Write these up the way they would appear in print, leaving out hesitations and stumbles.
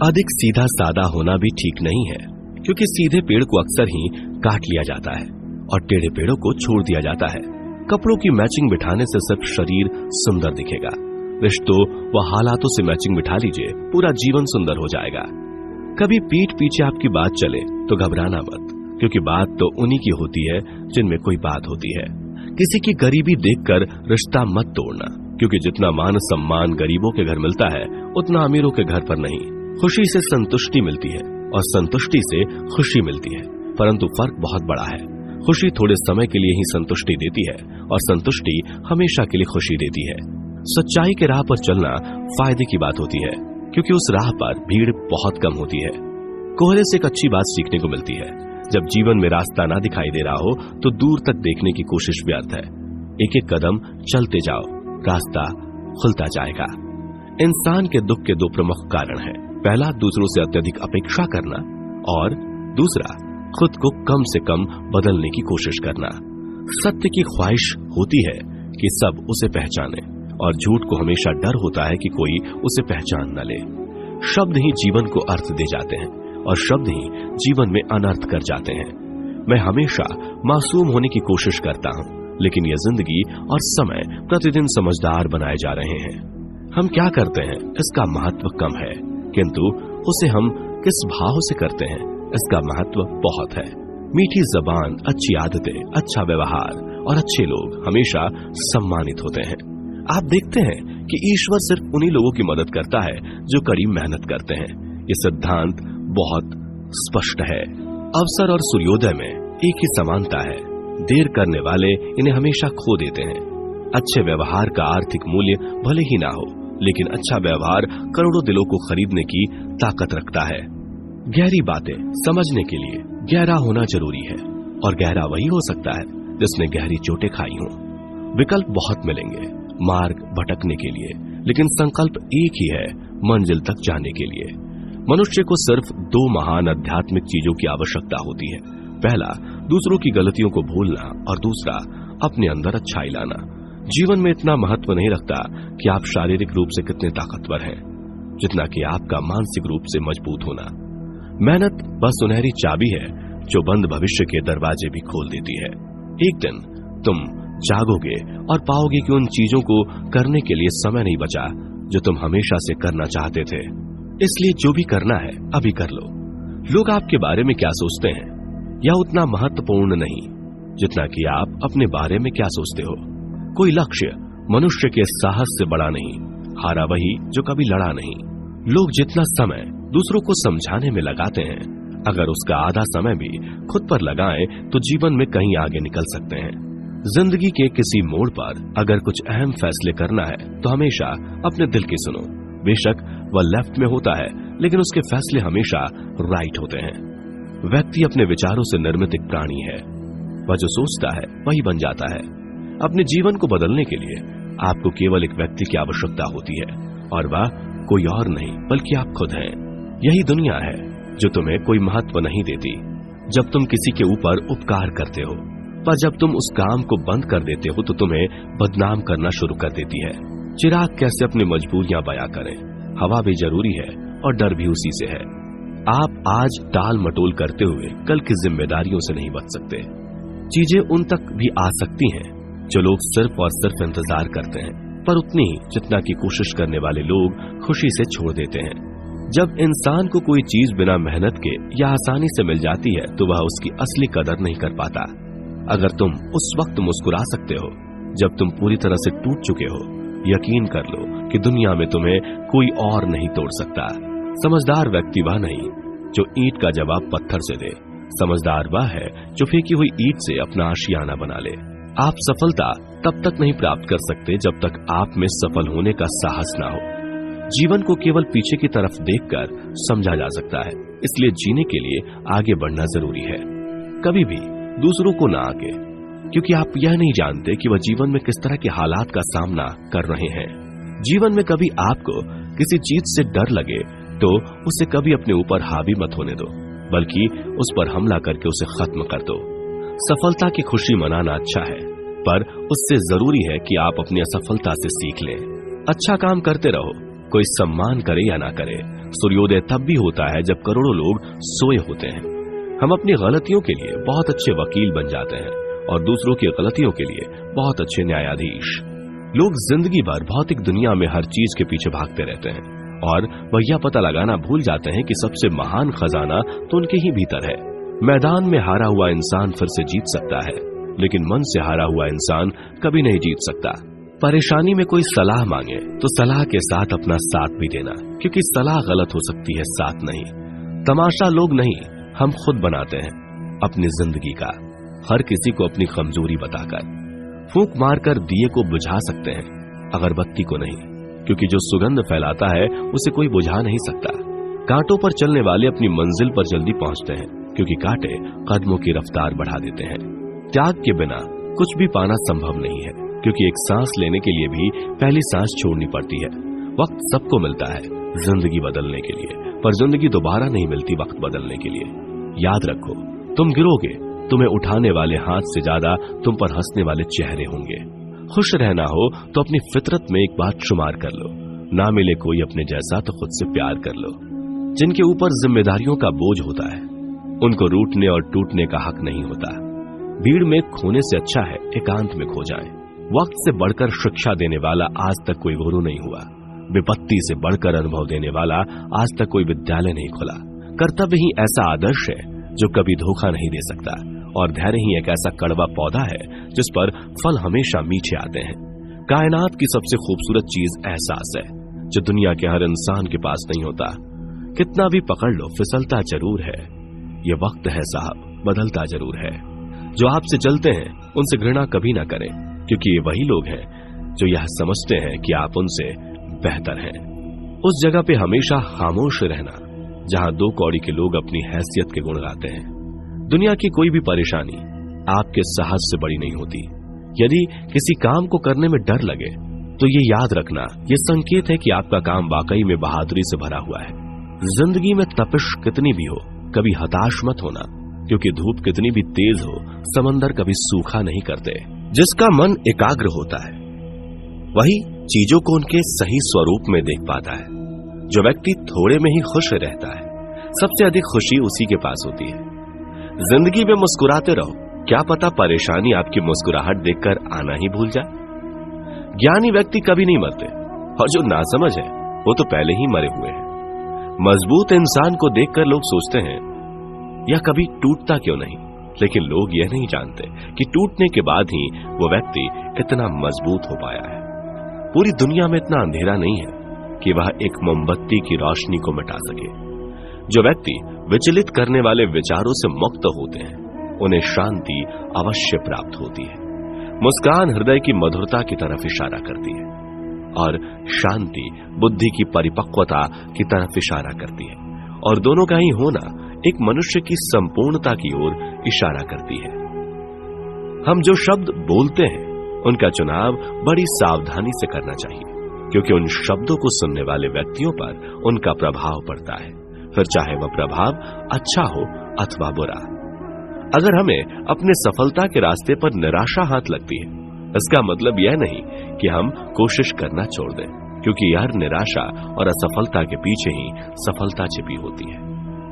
अधिक सीधा सादा होना भी ठीक नहीं है, क्योंकि सीधे पेड़ को अक्सर ही काट लिया जाता है और टेढ़े पेड़ों को छोड़ दिया जाता है। कपड़ों की मैचिंग बिठाने से सिर्फ शरीर सुंदर दिखेगा, रिश्तों व हालातों से मैचिंग बिठा लीजिए, पूरा जीवन सुंदर हो जाएगा। कभी पीठ पीछे आपकी बात चले तो घबराना मत, क्योंकि बात तो उन्हीं की होती है जिनमें कोई बात होती है। किसी की गरीबी देखकर रिश्ता मत तोड़ना, क्योंकि जितना मान सम्मान गरीबों के घर मिलता है उतना अमीरों के घर पर नहीं। खुशी से संतुष्टि मिलती है और संतुष्टि से खुशी मिलती है, परंतु फर्क बहुत बड़ा है। खुशी थोड़े समय के लिए ही संतुष्टि देती है और संतुष्टि हमेशा के लिए खुशी देती है। सच्चाई के राह पर चलना फायदे की बात होती है, क्योंकि उस राह पर भीड़ बहुत कम होती है। कोहरे से एक अच्छी बात सीखने को मिलती है, जब जीवन में रास्ता ना दिखाई दे रहा हो तो दूर तक देखने की कोशिश व्यर्थ है। एक एक कदम चलते जाओ, रास्ता खुलता जाएगा। इंसान के दुख के दो प्रमुख कारण हैं। पहला, दूसरों से अत्यधिक अपेक्षा करना, और दूसरा, खुद को कम से कम बदलने की कोशिश करना। सत्य की ख्वाहिश होती है कि सब उसे पहचाने, और झूठ को हमेशा डर होता है कि कोई उसे पहचान न ले। शब्द ही जीवन को अर्थ दे जाते हैं और शब्द ही जीवन में अनर्थ कर जाते हैं। मैं हमेशा मासूम होने की कोशिश करता हूं, लेकिन यह जिंदगी और समय प्रतिदिन समझदार बनाए जा रहे हैं। हम क्या करते हैं इसका महत्व कम है, किंतु उसे हम किस भाव से करते हैं इसका महत्व बहुत है। मीठी जबान, अच्छी आदतें, अच्छा व्यवहार और अच्छे लोग हमेशा सम्मानित होते हैं। आप देखते हैं कि ईश्वर सिर्फ उन्हीं लोगों की मदद करता है जो कड़ी मेहनत करते हैं। ये सिद्धांत बहुत स्पष्ट है। अवसर और सूर्योदय में एक ही समानता है। देर करने वाले इन्हें हमेशा खो देते हैं। अच्छे व्यवहार का आर्थिक मूल्य भले ही ना हो, लेकिन अच्छा व्यवहार करोड़ों दिलों को खरीदने की ताकत रखता है। गहरी बातें समझने के लिए गहरा होना जरूरी है, और गहरा वही हो सकता है जिसने गहरी चोटें खाई हों। विकल्प बहुत मिलेंगे मार्ग भटकने के लिए, लेकिन संकल्प एक ही है मंजिल तक जाने के लिए। मनुष्य को सिर्फ दो महान आध्यात्मिक चीजों की आवश्यकता होती है। पहला, दूसरों की गलतियों को भूलना, और दूसरा, अपने अंदर अच्छाई लाना। जीवन में इतना महत्व नहीं रखता कि आप शारीरिक रूप से कितने ताकतवर हैं, जितना कि आपका मानसिक रूप से मजबूत होना। मेहनत बस सुनहरी चाबी है जो बंद भविष्य के दरवाजे भी खोल देती है। एक दिन तुम जागोगे और पाओगे कि उन चीजों को करने के लिए समय नहीं बचा जो तुम हमेशा से करना चाहते थे। इसलिए जो भी करना है अभी कर लो। लोग आपके बारे में क्या सोचते हैं यह उतना महत्वपूर्ण नहीं जितना कि आप अपने बारे में क्या सोचते हो। कोई लक्ष्य मनुष्य के साहस से बड़ा नहीं, हारा वही जो कभी लड़ा नहीं। लोग जितना समय दूसरों को समझाने में लगाते हैं, अगर उसका आधा समय भी खुद पर लगाएं तो जीवन में कहीं आगे निकल सकते हैं। जिंदगी के किसी मोड़ पर अगर कुछ अहम फैसले करना है तो हमेशा अपने दिल की सुनो। बेशक वह लेफ्ट में होता है, लेकिन उसके फैसले हमेशा राइट होते हैं। व्यक्ति अपने विचारों से निर्मित एक प्राणी है। वह जो सोचता है वही बन जाता है। अपने जीवन को बदलने के लिए आपको केवल एक व्यक्ति की आवश्यकता होती है, और वह कोई और नहीं बल्कि आप खुद हैं। यही दुनिया है जो तुम्हें कोई महत्व नहीं देती जब तुम किसी के ऊपर उपकार करते हो, पर जब तुम उस काम को बंद कर देते हो तो तुम्हें बदनाम करना शुरू कर देती है। चिराग कैसे अपनी मजबूरियां बयां करें, हवा भी जरूरी है और डर भी उसी से है। आप आज टाल मटोल करते हुए कल की जिम्मेदारियों से नहीं बच सकते। चीजें उन तक भी आ सकती हैं जो लोग सिर्फ और सिर्फ इंतजार करते हैं, पर उतनी ही जितना की कोशिश करने वाले लोग खुशी से छोड़ देते हैं। जब इंसान को कोई चीज बिना मेहनत के या आसानी से मिल जाती है तो वह उसकी असली कदर नहीं कर पाता। अगर तुम उस वक्त मुस्कुरा सकते हो जब तुम पूरी तरह से टूट चुके हो, यकीन कर लो कि दुनिया में तुम्हें कोई और नहीं तोड़ सकता। समझदार व्यक्ति वह नहीं जो ईंट का जवाब पत्थर से दे, समझदार वह है जो फेंकी हुई ईंट से अपना आशियाना बना ले। आप सफलता तब तक नहीं प्राप्त कर सकते जब तक आप में सफल होने का साहस ना हो। जीवन को केवल पीछे की तरफ देखकर समझा जा सकता है, इसलिए जीने के लिए आगे बढ़ना जरूरी है। कभी भी दूसरों को ना आगे, क्योंकि आप यह नहीं जानते कि वह जीवन में किस तरह के हालात का सामना कर रहे हैं। जीवन में कभी आपको किसी चीज से डर लगे तो उसे कभी अपने ऊपर हावी मत होने दो, बल्कि उस पर हमला करके उसे खत्म कर दो। सफलता की खुशी मनाना अच्छा है, पर उससे जरूरी है कि आप अपनी असफलता से सीख लें। अच्छा काम करते रहो, कोई सम्मान करे या ना करे, सूर्योदय तब भी होता है जब करोड़ों लोग सोए होते हैं। हम अपनी गलतियों के लिए बहुत अच्छे वकील बन जाते हैं और दूसरों की गलतियों के लिए बहुत अच्छे न्यायाधीश। लोग जिंदगी भर भौतिक दुनिया में हर चीज के पीछे भागते रहते हैं और वह यह पता लगाना भूल जाते हैं कि सबसे महान खजाना तो उनके ही भीतर है। मैदान में हारा हुआ इंसान फिर से जीत सकता है, लेकिन मन से हारा हुआ इंसान कभी नहीं जीत सकता। परेशानी में कोई सलाह मांगे तो सलाह के साथ अपना साथ भी देना, क्योंकि सलाह गलत हो सकती है, साथ नहीं। तमाशा लोग नहीं, हम खुद बनाते हैं अपनी जिंदगी का, हर किसी को अपनी कमजोरी बताकर। फूंक मारकर दिए को बुझा सकते हैं, अगरबत्ती को नहीं, क्योंकि जो सुगंध फैलाता है उसे कोई बुझा नहीं सकता। कांटों पर चलने वाले अपनी मंजिल पर जल्दी पहुंचते हैं, क्योंकि कांटे कदमों की रफ्तार बढ़ा देते हैं। त्याग के बिना कुछ भी पाना संभव नहीं है, क्योंकि एक सांस लेने के लिए भी पहली सांस छोड़नी पड़ती है। वक्त सबको मिलता है जिंदगी बदलने के लिए, पर जिंदगी दोबारा नहीं मिलती वक्त बदलने के लिए। याद रखो, तुम गिरोगे, तुम्हें उठाने वाले हाथ से ज्यादा तुम पर हंसने वाले चेहरे होंगे। खुश रहना हो तो अपनी फितरत में एक बात शुमार कर लो, ना मिले कोई अपने जैसा तो खुद से प्यार कर लो। जिनके ऊपर जिम्मेदारियों का बोझ होता है उनको रूठने और टूटने का हक नहीं होता। भीड़ में खोने से अच्छा है एकांत में खो जाएं। वक्त से बढ़कर शिक्षा देने वाला आज तक कोई गुरु नहीं हुआ, विपत्ति से बढ़कर अनुभव देने वाला आज तक कोई विद्यालय नहीं खुला। कर्तव्य ही ऐसा आदर्श है जो कभी धोखा नहीं दे सकता, और धैर्य ही एक ऐसा कड़वा पौधा है जिस पर फल हमेशा मीठे आते हैं। कायनात की सबसे खूबसूरत चीज एहसास है, जो दुनिया के हर इंसान के पास नहीं होता। कितना भी पकड़ लो फिसलता जरूर है। ये वक्त है साहब, बदलता जरूर है। जो आपसे चलते हैं उनसे घृणा कभी ना करें, क्योंकि ये वही लोग हैं जो यह समझते हैं कि आप उनसे बेहतर हैं। उस जगह पे हमेशा खामोश रहना जहां दो कौड़ी के लोग अपनी हैसियत के गुण गाते हैं। दुनिया की कोई भी परेशानी आपके साहस से बड़ी नहीं होती। यदि किसी काम को करने में डर लगे तो ये याद रखना, ये संकेत है कि आपका काम वाकई में बहादुरी से भरा हुआ है। जिंदगी में तपिश कितनी भी हो, कभी हताश मत होना, क्योंकि धूप कितनी भी तेज हो, समंदर कभी सूखा नहीं करते। जिसका मन एकाग्र होता है वही चीजों को उनके सही स्वरूप में देख पाता है। जो व्यक्ति थोड़े में ही खुश रहता है, सबसे अधिक खुशी उसी के पास होती है। जिंदगी में मुस्कुराते रहो, क्या पता परेशानी आपकी मुस्कुराहट देखकर आना ही भूल जाए। ज्ञानी व्यक्ति कभी नहीं मरते, और जो नासमझ है वो तो पहले ही मरे हुए हैं। मजबूत इंसान को देखकर लोग सोचते हैं यह कभी टूटता क्यों नहीं, लेकिन लोग यह नहीं जानते कि टूटने के बाद ही वो व्यक्ति इतना मजबूत हो पाया है। पूरी दुनिया में इतना अंधेरा नहीं है कि वह एक मोमबत्ती की रोशनी को मिटा सके। जो व्यक्ति विचलित करने वाले विचारों से मुक्त होते हैं उन्हें शांति अवश्य प्राप्त होती है। मुस्कान हृदय की मधुरता की तरफ इशारा करती है, और शांति बुद्धि की परिपक्वता की तरफ इशारा करती है, और दोनों का ही होना एक मनुष्य की संपूर्णता की ओर इशारा करती है। हम जो शब्द बोलते हैं उनका चुनाव बड़ी सावधानी से करना चाहिए, क्योंकि उन शब्दों को सुनने वाले व्यक्तियों पर उनका प्रभाव पड़ता है, फिर चाहे वह प्रभाव अच्छा हो अथवा बुरा। अगर हमें अपने सफलता के रास्ते पर निराशा हाथ लगती है, इसका मतलब यह नहीं कि हम कोशिश करना छोड़ दें, क्योंकि हर निराशा और असफलता के पीछे ही सफलता छिपी होती है।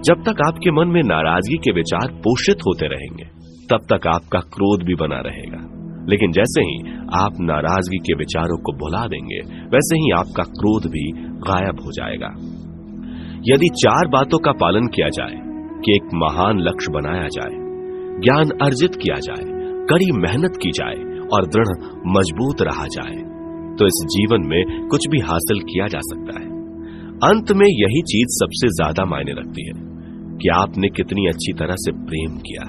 जब तक आपके मन में नाराजगी के विचार पोषित होते रहेंगे, तब तक आपका क्रोध भी बना रहेगा। लेकिन जैसे ही आप नाराजगी के विचारों को भुला देंगे, वैसे ही आपका क्रोध भी गायब हो जाएगा। यदि 4 बातों का पालन किया जाए कि एक महान लक्ष्य बनाया जाए, ज्ञान अर्जित किया जाए, कड़ी मेहनत की जाए और दृढ़ मजबूत रहा जाए, तो इस जीवन में कुछ भी हासिल किया जा सकता है। अंत में यही चीज सबसे ज्यादा मायने रखती है कि आपने कितनी अच्छी तरह से प्रेम किया,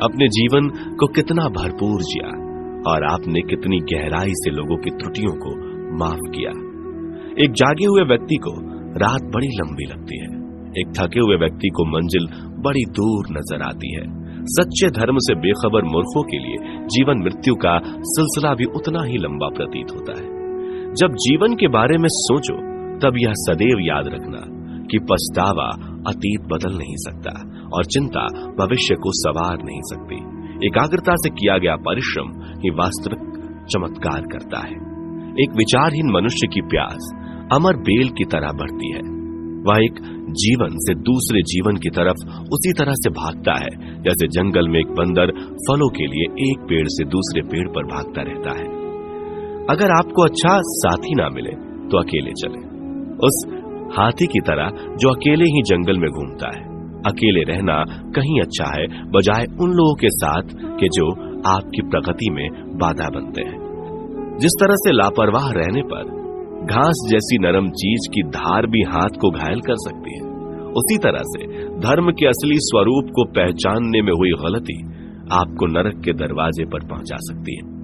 अपने जीवन को कितना भरपूर जिया, और आपने कितनी गहराई से लोगों की त्रुटियों को माफ किया। एक जागे हुए व्यक्ति को रात बड़ी लंबी लगती है, एक थके हुए व्यक्ति को मंजिल बड़ी दूर नजर आती है। सच्चे धर्म से बेखबर मूर्खों के लिए जीवन मृत्यु का सिलसिला भी उतना ही लंबा प्रतीत होता है। जब जीवन के बारे में सोचो तब यह सदैव याद रखना कि पछतावा अतीत बदल नहीं सकता और चिंता भविष्य को संवार नहीं सकती। एकाग्रता से किया गया परिश्रम ही वास्तविक चमत्कार करता है। एक विचारहीन मनुष्य की प्यास अमर बेल की तरह बढ़ती है। वह एक जीवन से दूसरे जीवन की तरफ उसी तरह से भागता है जैसे जंगल में एक बंदर फलों के लिए एक पेड़ से दूसरे पेड़ पर भागता रहता है। अगर आपको अच्छा साथी ना मिले तो अकेले चले, उस हाथी की तरह जो अकेले ही जंगल में घूमता है। अकेले रहना कहीं अच्छा है बजाय उन लोगों के साथ के जो आपकी प्रगति में बाधा बनते हैं। जिस तरह से लापरवाह रहने पर घास जैसी नरम चीज की धार भी हाथ को घायल कर सकती है, उसी तरह से धर्म के असली स्वरूप को पहचानने में हुई गलती आपको नरक के दरवाजे पर पहुंचा सकती है।